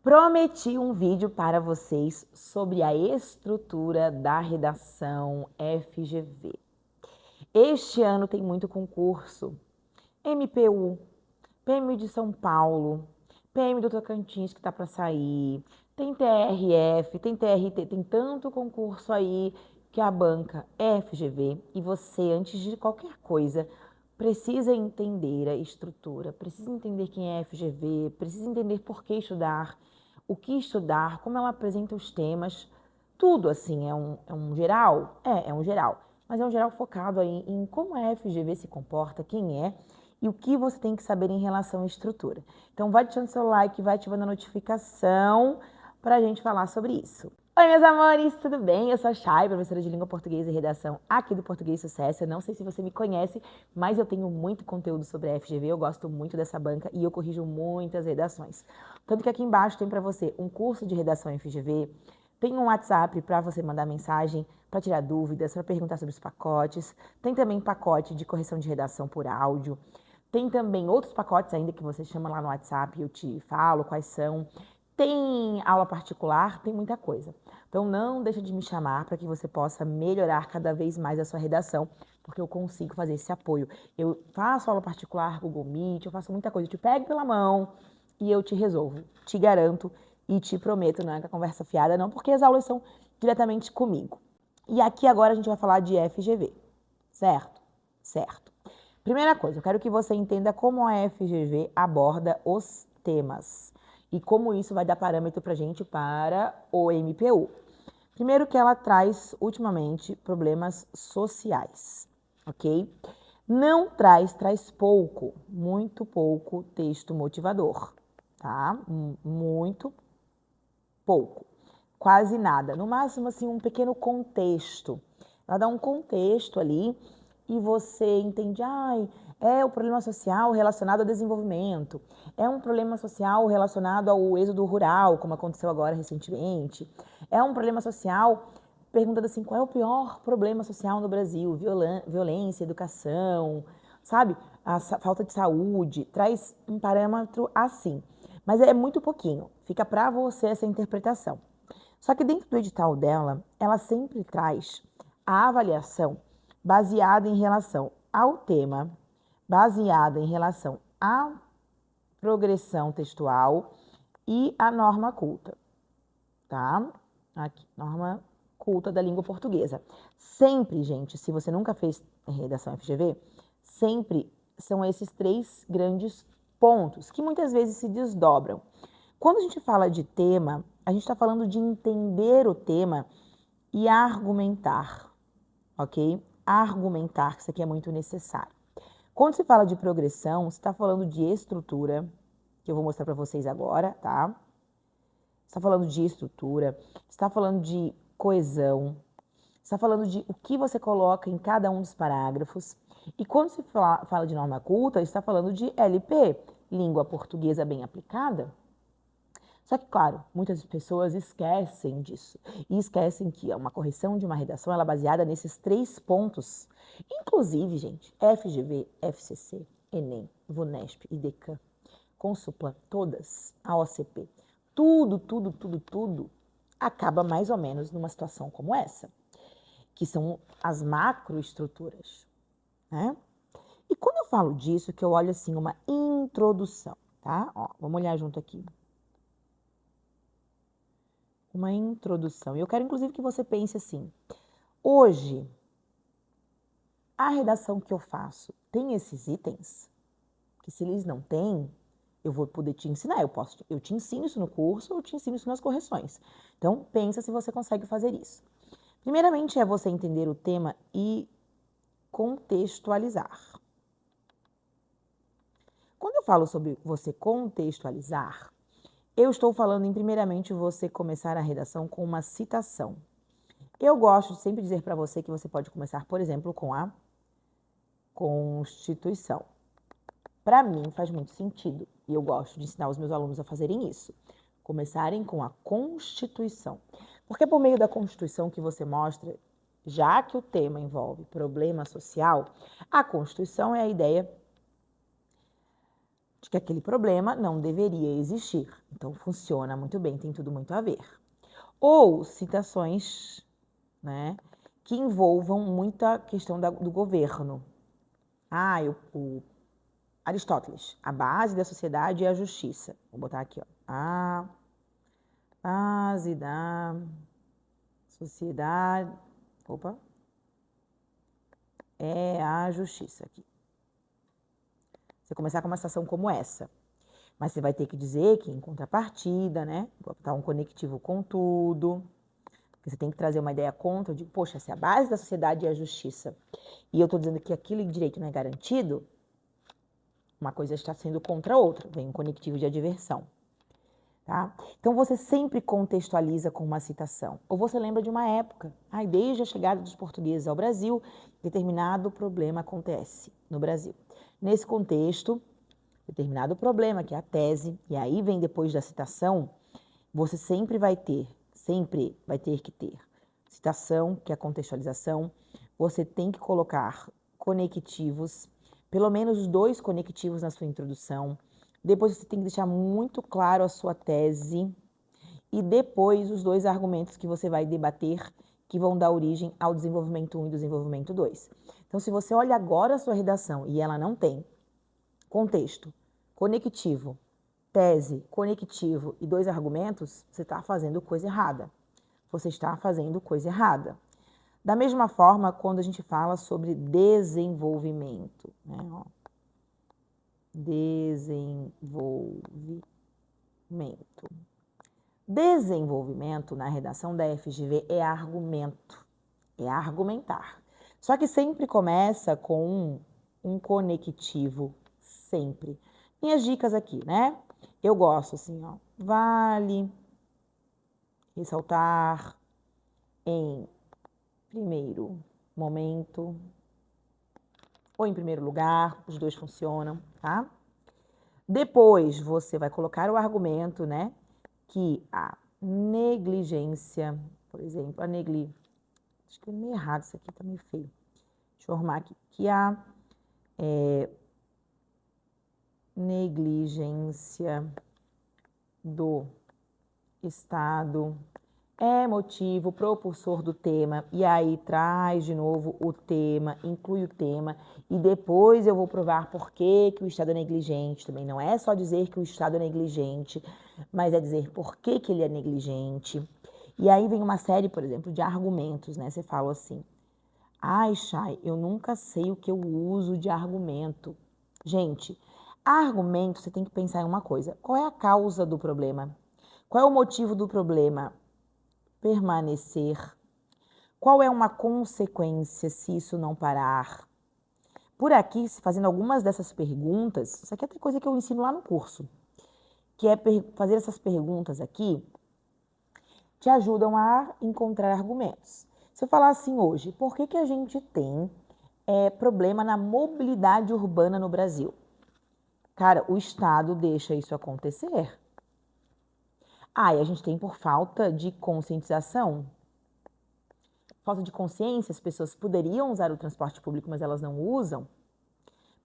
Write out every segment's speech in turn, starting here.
Prometi um vídeo para vocês sobre a estrutura da redação FGV. Este ano tem muito concurso. MPU, PM de São Paulo, PM do Tocantins que tá para sair, tem TRF, tem TRT, tem tanto concurso aí que a banca é FGV e você, antes de qualquer coisa, precisa entender a estrutura, precisa entender quem é FGV, precisa entender por que estudar, o que estudar, como ela apresenta os temas, tudo assim, é um geral? É um geral, mas é um geral focado aí em como a FGV se comporta, quem é e o que você tem que saber em relação à estrutura. Então vai deixando seu like, vai ativando a notificação para a gente falar sobre isso. Oi, meus amores, tudo bem? Eu sou a Chay, professora de Língua Portuguesa e Redação aqui do Português Sucesso. Eu não sei se você me conhece, mas eu tenho muito conteúdo sobre a FGV, eu gosto muito dessa banca e eu corrijo muitas redações. Tanto que aqui embaixo tem para você um curso de redação FGV, tem um WhatsApp para você mandar mensagem, para tirar dúvidas, para perguntar sobre os pacotes. Tem também pacote de correção de redação por áudio. Tem também outros pacotes ainda que você chama lá no WhatsApp e eu te falo quais são. Tem aula particular, tem muita coisa. Então não deixa de me chamar para que você possa melhorar cada vez mais a sua redação, porque eu consigo fazer esse apoio. Eu faço aula particular, Google Meet, eu faço muita coisa. Eu te pego pela mão e eu te resolvo. Te garanto e te prometo, não é com a conversa fiada não, porque as aulas são diretamente comigo. E aqui agora a gente vai falar de FGV, certo? Certo. Primeira coisa, eu quero que você entenda como a FGV aborda os temas e como isso vai dar parâmetro para a gente para o MPU. Primeiro que ela traz, ultimamente, problemas sociais, ok? Não traz pouco, muito pouco texto motivador, tá? Muito pouco, quase nada. No máximo, assim, um pequeno contexto. Ela dá um contexto ali e você entende, é o problema social relacionado ao desenvolvimento, é um problema social relacionado ao êxodo rural, como aconteceu agora recentemente, é um problema social, perguntando assim, qual é o pior problema social no Brasil? Violência, educação, sabe? A falta de saúde, traz um parâmetro assim. Mas é muito pouquinho, fica para você essa interpretação. Só que dentro do edital dela, ela sempre traz a avaliação baseada em relação ao tema, baseada em relação à progressão textual e à norma culta, tá? Aqui, norma culta da língua portuguesa. Sempre, gente, se você nunca fez redação FGV, sempre são esses três grandes pontos que muitas vezes se desdobram. Quando a gente fala de tema, a gente está falando de entender o tema e argumentar, ok? Argumentar, que isso aqui é muito necessário. Quando se fala de progressão, você está falando de estrutura, que eu vou mostrar para vocês agora, tá? Você está falando de estrutura, você está falando de coesão, você está falando de o que você coloca em cada um dos parágrafos. E quando se fala de norma culta, está falando de LP, língua portuguesa bem aplicada. Só que, claro, muitas pessoas esquecem disso. E esquecem que uma correção de uma redação ela é baseada nesses três pontos. Inclusive, gente, FGV, FCC, Enem, VUNESP, IDECAM, Consupla, todas, a OCP, tudo acaba mais ou menos numa situação como essa, que são as macroestruturas, né? E quando eu falo disso, que eu olho assim uma introdução, tá? Ó, vamos olhar junto aqui. Uma introdução. E eu quero, inclusive, que você pense assim, hoje, a redação que eu faço tem esses itens? Que se eles não têm, eu vou poder te ensinar. Eu te ensino isso no curso, eu te ensino isso nas correções. Então, pensa se você consegue fazer isso. Primeiramente, é você entender o tema e contextualizar. Quando eu falo sobre você contextualizar, eu estou falando em, primeiramente, você começar a redação com uma citação. Eu gosto de sempre dizer para você que você pode começar, por exemplo, com a Constituição. Para mim faz muito sentido e eu gosto de ensinar os meus alunos a fazerem isso. Começarem com a Constituição. Porque é por meio da Constituição que você mostra, já que o tema envolve problema social, a Constituição é a ideia de que aquele problema não deveria existir. Então, funciona muito bem, tem tudo muito a ver. Ou citações, né, que envolvam muita questão do governo. O Aristóteles, a base da sociedade é a justiça. Vou botar aqui, ó. A base da sociedade, é a justiça aqui. Você começar com uma citação como essa. Mas você vai ter que dizer que, em contrapartida, né, botar um conectivo com tudo, porque você tem que trazer uma ideia contra, de, poxa, se a base da sociedade é a justiça, e eu estou dizendo que aquele direito não é garantido, uma coisa está sendo contra a outra, vem um conectivo de adversão. Tá? Então, você sempre contextualiza com uma citação. Ou você lembra de uma época, desde a chegada dos portugueses ao Brasil, determinado problema acontece no Brasil. Nesse contexto, determinado problema, que é a tese, e aí vem depois da citação, você sempre vai ter que ter citação, que é a contextualização, você tem que colocar conectivos, pelo menos 2 conectivos na sua introdução, depois você tem que deixar muito claro a sua tese e depois os 2 argumentos que você vai debater, que vão dar origem ao desenvolvimento 1 e desenvolvimento 2. Então, se você olha agora a sua redação e ela não tem contexto, conectivo, tese, conectivo e 2 argumentos, você está fazendo coisa errada. Você está fazendo coisa errada. Da mesma forma, quando a gente fala sobre desenvolvimento, né? Desenvolvimento. Desenvolvimento na redação da FGV é argumento, é argumentar. Só que sempre começa com um conectivo, sempre. Minhas dicas aqui, né? Eu gosto assim, ó, vale ressaltar em primeiro momento ou em primeiro lugar, os 2 funcionam, tá? Depois você vai colocar o argumento, né, que a negligência, por exemplo, acho que é meio errado isso aqui, tá meio feio. Deixa eu arrumar aqui, que a negligência do Estado é motivo propulsor do tema, e aí traz de novo o tema, inclui o tema, e depois eu vou provar por que o Estado é negligente. Também não é só dizer que o Estado é negligente, mas é dizer por que ele é negligente. E aí vem uma série, por exemplo, de argumentos, né? Você fala assim, Chay, eu nunca sei o que eu uso de argumento. Gente, argumento, você tem que pensar em uma coisa. Qual é a causa do problema? Qual é o motivo do problema permanecer? Qual é uma consequência se isso não parar? Por aqui, fazendo algumas dessas perguntas, isso aqui é outra coisa que eu ensino lá no curso, que é fazer essas perguntas aqui, te ajudam a encontrar argumentos. Se eu falar assim hoje, por que a gente tem problema na mobilidade urbana no Brasil? Cara, o Estado deixa isso acontecer. E a gente tem por falta de conscientização. Falta de consciência, as pessoas poderiam usar o transporte público, mas elas não usam.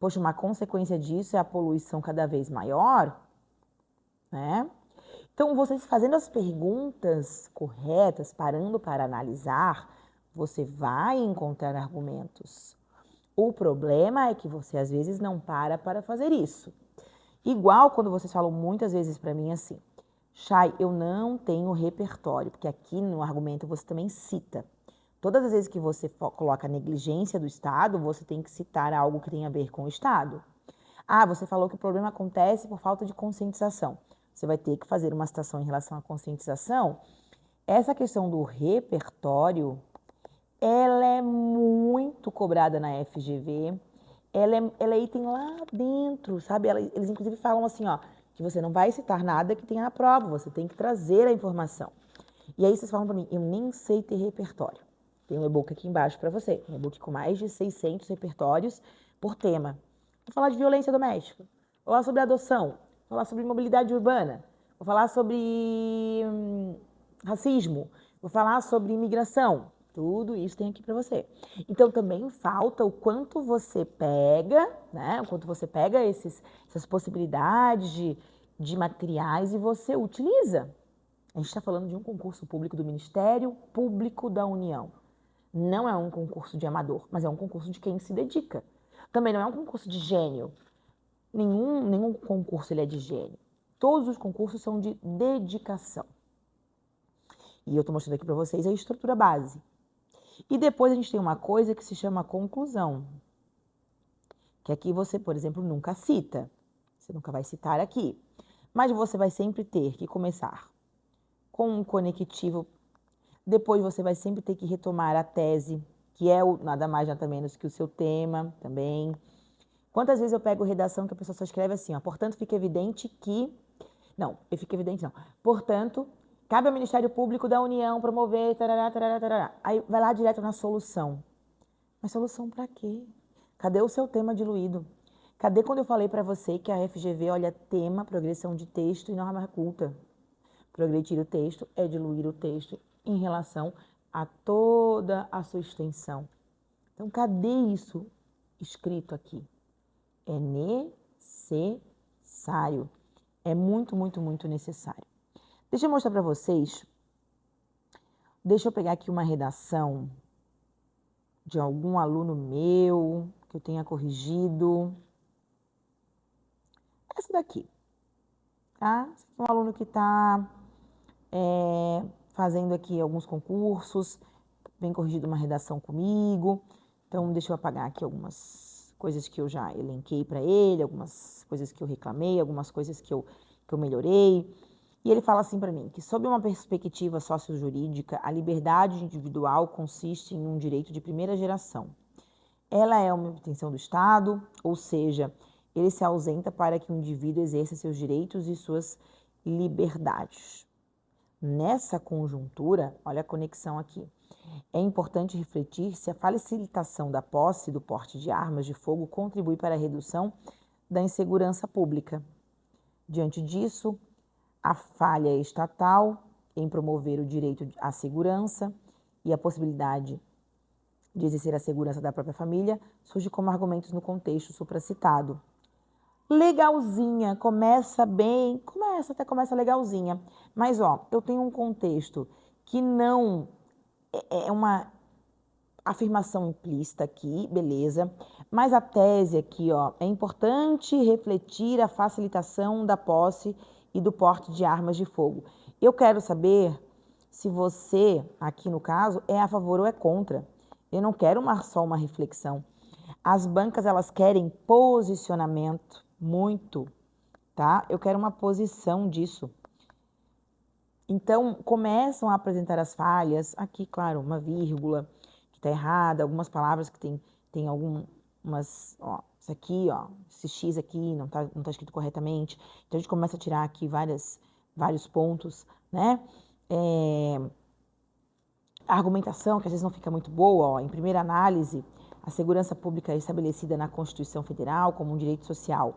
Poxa, uma consequência disso é a poluição cada vez maior, né? Então, vocês fazendo as perguntas corretas, parando para analisar, você vai encontrar argumentos. O problema é que você, às vezes, não para fazer isso. Igual quando vocês falam muitas vezes para mim assim, Chay, eu não tenho repertório, porque aqui no argumento você também cita. Todas as vezes que você coloca a negligência do Estado, você tem que citar algo que tem a ver com o Estado. Você falou que o problema acontece por falta de conscientização. Você vai ter que fazer uma citação em relação à conscientização. Essa questão do repertório, ela é muito cobrada na FGV. Ela é item lá dentro, sabe? Eles inclusive falam assim, ó, que você não vai citar nada que tenha na prova, você tem que trazer a informação. E aí vocês falam para mim, eu nem sei ter repertório. Tem um e-book aqui embaixo para você, um e-book com mais de 600 repertórios por tema. Vou falar de violência doméstica, vou falar sobre adoção, vou falar sobre mobilidade urbana, vou falar sobre racismo, vou falar sobre imigração. Tudo isso tem aqui para você. Então, também falta o quanto você pega, né? O quanto você pega essas possibilidades de materiais e você utiliza. A gente está falando de um concurso público do Ministério Público da União. Não é um concurso de amador, mas é um concurso de quem se dedica. Também não é um concurso de gênio. Nenhum concurso ele é de gênio. Todos os concursos são de dedicação. E eu estou mostrando aqui para vocês a estrutura base. E depois a gente tem uma coisa que se chama conclusão. Que aqui você, por exemplo, nunca cita. Você nunca vai citar aqui. Mas você vai sempre ter que começar com um conectivo. Depois você vai sempre ter que retomar a tese, que é nada mais, nada menos que o seu tema também. Quantas vezes eu pego redação que a pessoa só escreve assim, ó, portanto, fica evidente que... Não, fica evidente não. Portanto, cabe ao Ministério Público da União promover... Tarará, tarará, tarará. Aí vai lá direto na solução. Mas solução para quê? Cadê o seu tema diluído? Cadê quando eu falei para você que a FGV olha tema, progressão de texto e norma culta? Progredir o texto é diluir o texto em relação a toda a sua extensão. Então, cadê isso escrito aqui? É necessário. É muito, muito, muito necessário. Deixa eu mostrar para vocês. Deixa eu pegar aqui uma redação de algum aluno meu que eu tenha corrigido. Essa daqui, tá? Esse aqui é um aluno que está fazendo aqui alguns concursos, vem corrigido uma redação comigo. Então, deixa eu apagar aqui algumas coisas que eu já elenquei para ele, algumas coisas que eu reclamei, algumas coisas que eu melhorei. E ele fala assim para mim, que sob uma perspectiva sociojurídica, a liberdade individual consiste em um direito de primeira geração. Ela é uma obtenção do Estado, ou seja, ele se ausenta para que o indivíduo exerça seus direitos e suas liberdades. Nessa conjuntura, olha a conexão aqui, é importante refletir se a facilitação da posse e do porte de armas de fogo contribui para a redução da insegurança pública. Diante disso, a falha estatal em promover o direito à segurança e a possibilidade de exercer a segurança da própria família surge como argumentos no contexto supracitado. Legalzinha, começa bem, até começa legalzinha. Mas, ó, eu tenho um contexto que não é uma afirmação implícita aqui, beleza. Mas a tese aqui, ó, é importante refletir a facilitação da posse e do porte de armas de fogo. Eu quero saber se você, aqui no caso, é a favor ou é contra. Eu não quero só uma reflexão. As bancas, elas querem posicionamento, muito, tá? Eu quero uma posição disso. Então, começam a apresentar as falhas. Aqui, claro, uma vírgula que está errada, algumas palavras que tem algumas, ó, isso aqui, ó, esse X aqui não tá escrito corretamente. Então, a gente começa a tirar aqui vários pontos, né? A argumentação, que às vezes não fica muito boa, ó, em primeira análise, a segurança pública é estabelecida na Constituição Federal como um direito social.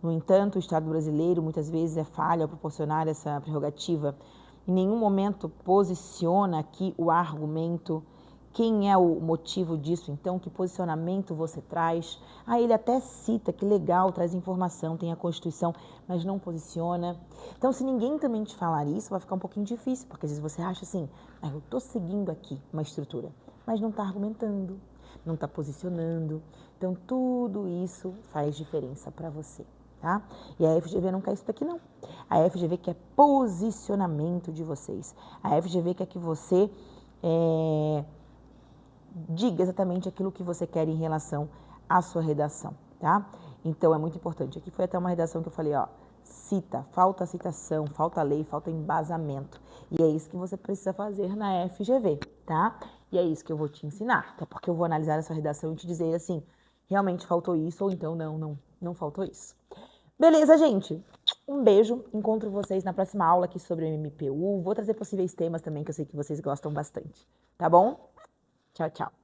No entanto, o Estado brasileiro muitas vezes é falho ao proporcionar essa prerrogativa. Em nenhum momento posiciona aqui o argumento. Quem é o motivo disso, então? Que posicionamento você traz? Ah, ele até cita, que legal, traz informação, tem a Constituição, mas não posiciona. Então, se ninguém também te falar isso, vai ficar um pouquinho difícil, porque às vezes você acha assim, eu estou seguindo aqui uma estrutura, mas não está argumentando, não está posicionando. Então, tudo isso faz diferença para você. Tá? E a FGV não quer isso daqui, não. A FGV quer posicionamento de vocês. A FGV quer que você diga exatamente aquilo que você quer em relação à sua redação, tá? Então, é muito importante. Aqui foi até uma redação que eu falei, ó, falta citação, falta lei, falta embasamento. E é isso que você precisa fazer na FGV, tá? E é isso que eu vou te ensinar, até porque eu vou analisar essa redação e te dizer assim, realmente faltou isso ou então não faltou isso. Beleza, gente? Um beijo. Encontro vocês na próxima aula aqui sobre o MPU. Vou trazer possíveis temas também que eu sei que vocês gostam bastante. Tá bom? Tchau, tchau.